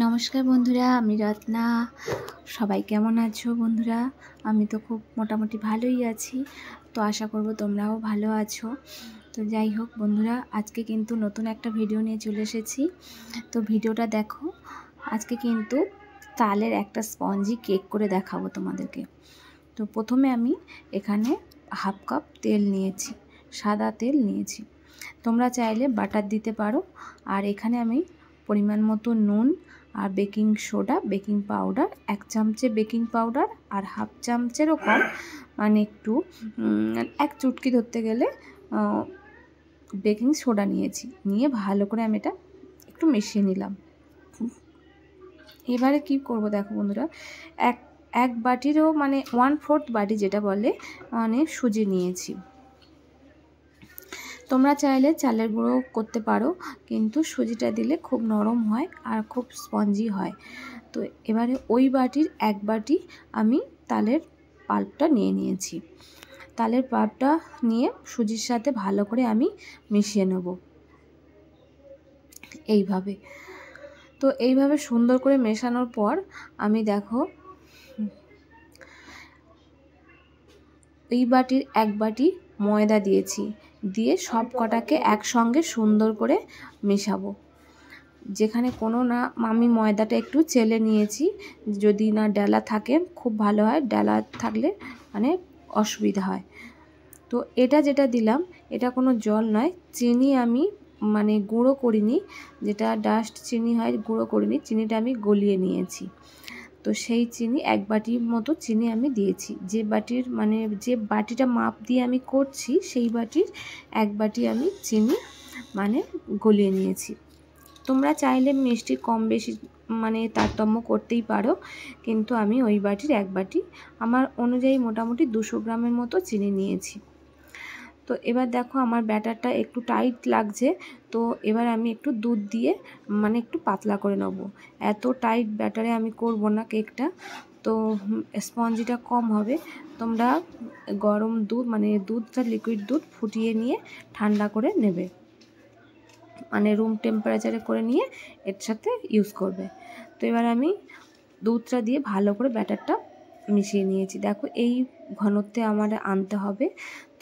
নমস্কার বন্ধুরা, আমি রত্না। সবাই কেমন আছো বন্ধুরা? আমি তো খুব মোটামুটি ভালোই আছি। তো আশা করব তোমরাও ভালো আছো। তো যাই হোক বন্ধুরা, আজকে কিন্তু নতুন একটা ভিডিও নিয়ে চলে এসেছি। তো ভিডিওটা দেখো। আজকে কিন্তু তালের একটা স্পঞ্জি কেক করে দেখাবো তোমাদেরকে। তো প্রথমে আমি এখানে হাফ কাপ তেল নিয়েছি, সাদা তেল নিয়েছি। তোমরা চাইলে বাটার দিতে পারো। আর এখানে আমি পরিমাণ মতো নুন আর বেকিং সোডা, বেকিং পাউডার, 1 চামচে বেকিং পাউডার আর হাফ চামচেরও কম, মানে একটু 1 চুটকি ধরতে গেলে বেকিং সোডা নিয়েছি। নিয়ে ভালো করে আমি এটা একটু মিশিয়ে নিলাম। এবারে কি করব দেখো বন্ধুরা, এক বাটিরও মানে 1/4 বাটি যেটা বলে, মানে সুজি নিয়েছি। তোমরা চাইলে চালের গুঁড়ো করতে পারো, কিন্তু সুজিটা দিলে খুব নরম হয় আর খুব স্পঞ্জি হয়। তো এবারে ওই বাটির 1 বাটি আমি তালের পাল্পটা নিয়ে নিয়েছি। তালের পাল্পটা নিয়ে সুজির সাথে ভালো করে আমি মিশিয়ে নেব এইভাবে। তো এইভাবে সুন্দর করে মেশানোর পর আমি দেখো এই বাটির 1 বাটি ময়দা দিয়েছি, দিয়ে সব কটাকে একসঙ্গে সুন্দর করে মেশাবো। যেখানে কোনো না, আমি ময়দাটা একটু চেলে নিয়েছি, যদি না ডালা থাকে খুব ভালো হয়, ডালা থাকলে মানে অসুবিধা হয়। তো এটা যেটা দিলাম এটা কোনো জল নয়, চিনি আমি মানে গুঁড়ো করিনি, যেটা ডাস্ট চিনি হয়, গুঁড়ো করিনি, চিনিটা আমি গলিয়ে নিয়েছি। তো সেই চিনি 1 বাটির মতো চিনি আমি দিয়েছি। যে বাটির মানে যে বাটিটা মাপ দিয়ে আমি করছি সেই বাটির 1 বাটি আমি চিনি মানে গলিয়ে নিয়েছি। তোমরা চাইলে মিষ্টি কম বেশি মানে তারতম্য করতেই পারো, কিন্তু আমি ওই বাটির 1 বাটি আমার অনুযায়ী মোটামুটি 200 গ্রামের মতো চিনি নিয়েছি। তো এবার দেখো আমার ব্যাটারটা একটু টাইট লাগছে, তো এবার আমি একটু দুধ দিয়ে মানে একটু পাতলা করে নেব। এত টাইট ব্যাটারে আমি করব না কেকটা, তো স্পঞ্জিটা কম হবে। তোমরা গরম দুধ মানে দুধটা লিকুইড দুধ ফুটিয়ে নিয়ে ঠান্ডা করে নেবে, মানে রুম টেম্পারেচারে করে নিয়ে এর সাথে ইউজ করবে। তো এবার আমি দুধটা দিয়ে ভালো করে ব্যাটারটা মিশিয়ে নিয়েছি। দেখো এই ঘনত্বে আমার আনতে হবে,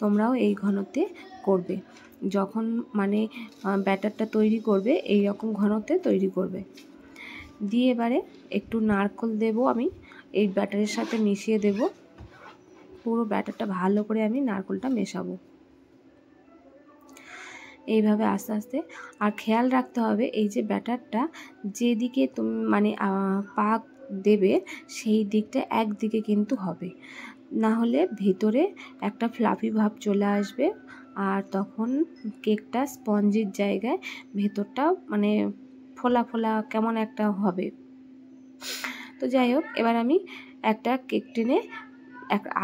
তোমরাও এই ঘনত্বে করবে। যখন মানে ব্যাটারটা তৈরি করবে এই রকম ঘনত্বে তৈরি করবে। দিয়ে এবারে একটু নারকেল দেব, আমি এই ব্যাটারের সাথে মিশিয়ে দেব। পুরো ব্যাটারটা ভালো করে আমি নারকেলটা মেশাবো এইভাবে আস্তে আস্তে। আর খেয়াল রাখতে হবে এই যে ব্যাটারটা যেদিকে তুমি মানে পাক দেবে সেই দিকটা একদিকে কিন্তু হবে, না হলে ভিতরে একটা ফ্লাফি ভাব চলে আসবে, আর তখন কেকটা স্পঞ্জির জায়গায় ভেতরটা মানে ফোলা ফোলা কেমন একটা হবে। তো যাই হোক, এবার আমি একটা কেক টিনে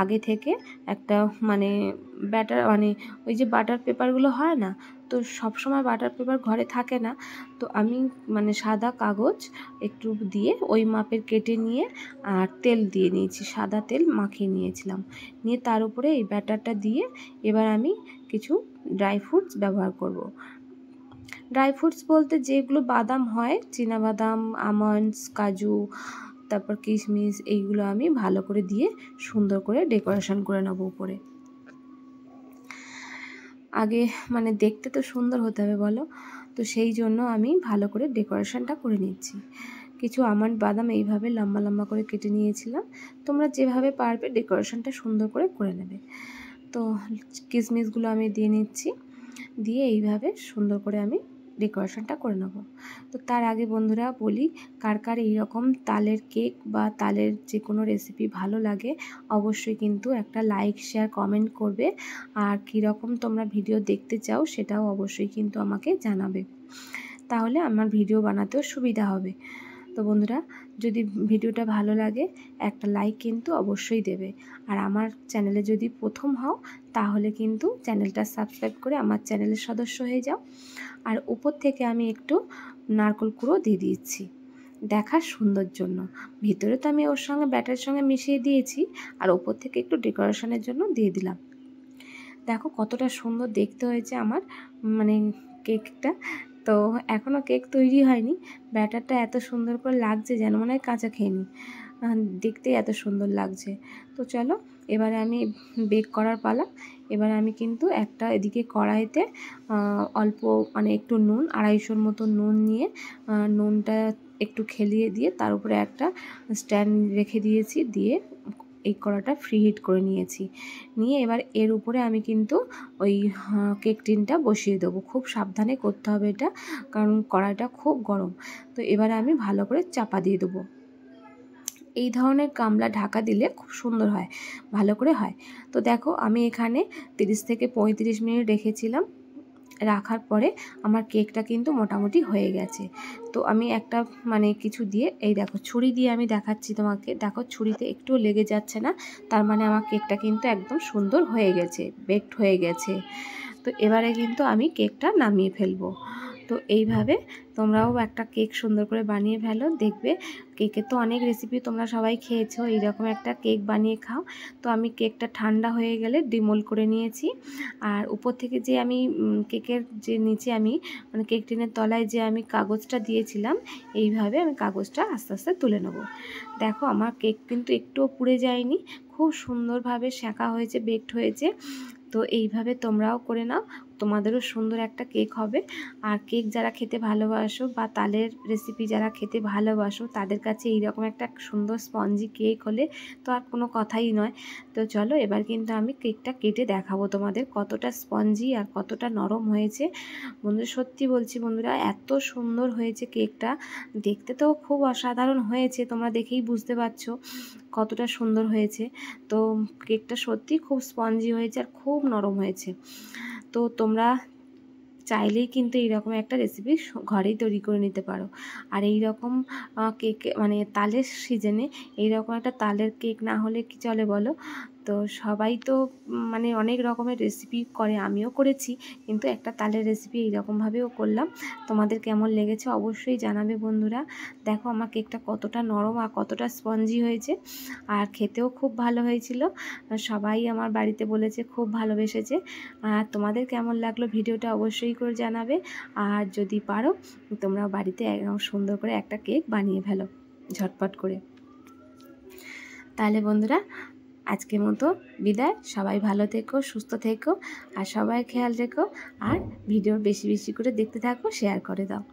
আগে থেকে একটা মানে ব্যাটার মানে ওই যে বাটার পেপারগুলো হয় না, তো সব সময় বাটার পেপার ঘরে থাকে না, তো আমি মানে সাদা কাগজ একটু দিয়ে ওই মাপের কেটে নিয়ে আর তেল দিয়ে নিয়েছি, সাদা তেল মাখিয়ে নিয়েছিলাম। নিয়ে তার উপরে এই ব্যাটারটা দিয়ে এবার আমি কিছু ড্রাই ফ্রুটস ব্যবহার করব। ড্রাই ফ্রুটস বলতে যেগুলো বাদাম হয়, চীনাবাদাম, আমন্ডস, কাজু, তারপর কিশমিশ, এইগুলো আমি ভালো করে দিয়ে সুন্দর করে ডেকোরেশন করে নেব উপরে। আগে মানে দেখতে তো সুন্দর হতে হবে বলো, তো সেই জন্য আমি ভালো করে ডেকোরেশনটা করে নিচ্ছি। কিছু আমন্ড বাদাম এইভাবে লম্বা লম্বা করে কেটে নিয়েছিলাম। তোমরা যেভাবে পারবে ডেকোরেশনটা সুন্দর করে করে নেবে। তো কিশমিশগুলো আমি দিয়ে নিচ্ছি, দিয়ে এইভাবে সুন্দর করে আমি ডেকোরেশনটা করে নেব। তো তার আগে বন্ধুরা বলি, কার কার এইরকম তালের কেক বা তালের যে কোনো রেসিপি ভালো লাগে অবশ্যই কিন্তু একটা লাইক শেয়ার কমেন্ট করবে, আর কীরকম তোমরা ভিডিও দেখতে চাও সেটাও অবশ্যই কিন্তু আমাকে জানাবে, তাহলে আমার ভিডিও বানাতেও সুবিধা হবে। তো বন্ধুরা, যদি ভিডিওটা ভালো লাগে একটা লাইক কিন্তু অবশ্যই দেবে, আর আমার চ্যানেলে যদি প্রথম হও তাহলে কিন্তু চ্যানেলটা সাবস্ক্রাইব করে আমার চ্যানেলের সদস্য হয়ে যাও। আর উপর থেকে আমি একটু নারকেল কুড়ো দিয়ে দিচ্ছি দেখার সুন্দর জন্য। ভিতরে তো আমি ওর সঙ্গে ব্যাটারের সঙ্গে মিশিয়ে দিয়েছি, আর ওপর থেকে একটু ডেকোরেশনের জন্য দিয়ে দিলাম। দেখো কতটা সুন্দর দেখতে হয়েছে আমার মানে কেকটা। তো এখনও কেক তৈরি হয়নি, ব্যাটারটা এত সুন্দর করে লাগছে যেন মনে হয় কাঁচা খেয়ে নিই, দেখতেই এত সুন্দর লাগছে। তো চলো এবারে আমি বেক করার পালা। এবারে আমি কিন্তু একটা এদিকে কড়াইতে অল্প মানে একটু নুন, 250 মতো নুন নিয়ে নুনটা একটু খেলিয়ে দিয়ে তার উপরে একটা স্ট্যান্ড রেখে দিয়েছি, দিয়ে এই কড়াটা ফ্রি হিট করে নিয়েছি। নিয়ে এবার এর উপরে আমি কিন্তু ওই কেক টিনটা বসিয়ে দেবো। খুব সাবধানে করতে হবে এটা, কারণ কড়াইটা খুব গরম। তো এবারে আমি ভালো করে চাপা দিয়ে দেবো। এই ধরনের গামলা ঢাকা দিলে খুব সুন্দর হয়, ভালো করে হয়। তো দেখো আমি এখানে 30 থেকে 35 মিনিট রেখেছিলাম। রাখার পরে আমার কেকটা কিন্তু মোটামুটি হয়ে গেছে। তো আমি একটা মানে কিছু দিয়ে, এই দেখো ছুরি দিয়ে আমি দেখাচ্ছি তোমাকে, দেখো ছুরিতে একটুও লেগে যাচ্ছে না, তার মানে আমার কেকটা কিন্তু একদম সুন্দর হয়ে গেছে, বেকড হয়ে গেছে। তো এবারে কিন্তু আমি কেকটা নামিয়ে ফেলবো। তো এইভাবে তোমরাও একটা কেক সুন্দর করে বানিয়ে ফেলো, দেখবে কেকের তো অনেক রেসিপি তোমরা সবাই খেয়েছো, এইরকম একটা কেক বানিয়ে খাও। তো আমি কেকটা ঠান্ডা হয়ে গেলে ডিমোল্ড করে নিয়েছি। আর উপর থেকে যে আমি কেকের যে নিচে আমি মানে কেক টিনের তলায় যে আমি কাগজটা দিয়েছিলাম, এইভাবে আমি কাগজটা আস্তে আস্তে তুলে নেব। দেখো আমার কেক কিন্তু একটুও পুড়ে যায়নি, খুব সুন্দরভাবে সেঁকা হয়েছে, বেকড হয়েছে। তো এইভাবে তোমরাও করে নাও, তোমাদেরও সুন্দর একটা কেক হবে। আর কেক যারা খেতে ভালোবাসো বা তালের রেসিপি যারা খেতে ভালোবাসো, তাদের কাছে এইরকম একটা সুন্দর স্পঞ্জি কেক হলে তো আর কোনো কথাই নয়। তো চলো এবার কিন্তু আমি কেকটা কেটে দেখাবো তোমাদের কতটা স্পঞ্জি আর কতটা নরম হয়েছে। বন্ধুরা সত্যি বলছি বন্ধুরা, এত সুন্দর হয়েছে কেকটা, দেখতে তো খুব অসাধারণ হয়েছে, তোমরা দেখেই বুঝতে পারছো কতটা সুন্দর হয়েছে। তো কেকটা সত্যি খুব স্পঞ্জি হয়েছে আর খুব নরম হয়েছে। তো তোমরা চাইলেই কিন্তু এইরকম একটা রেসিপি ঘরেই তৈরি করে নিতে পারো। আর এই রকম কেক মানে তালের সিজনে এইরকম একটা তালের কেক না হলে কি চলে বলো? তো সবাই তো মানে অনেক রকমের রেসিপি করে, আমিও করেছি, কিন্তু একটা তালের রেসিপি এইরকমভাবেও করলাম। তোমাদের কেমন লেগেছে অবশ্যই জানাবে বন্ধুরা। দেখো আমার কেকটা কতটা নরম আর কতটা স্পঞ্জি হয়েছে, আর খেতেও খুব ভালো হয়েছিল। সবাই আমার বাড়িতে বলেছে খুব ভালোবেসেছে। আর তোমাদের কেমন লাগলো ভিডিওটা অবশ্যই করে জানাবে। আর যদি পারো তোমরা বাড়িতে একদম সুন্দর করে একটা কেক বানিয়ে ফেলো ঝটপট করে। তাহলে বন্ধুরা আজকের মতো বিদায়, সবাই ভালো থেকো, সুস্থ থেকো, আর সবাই খেয়াল রেখো, আর ভিডিও বেশি বেশি করে দেখতে থাকো, শেয়ার করে দাও।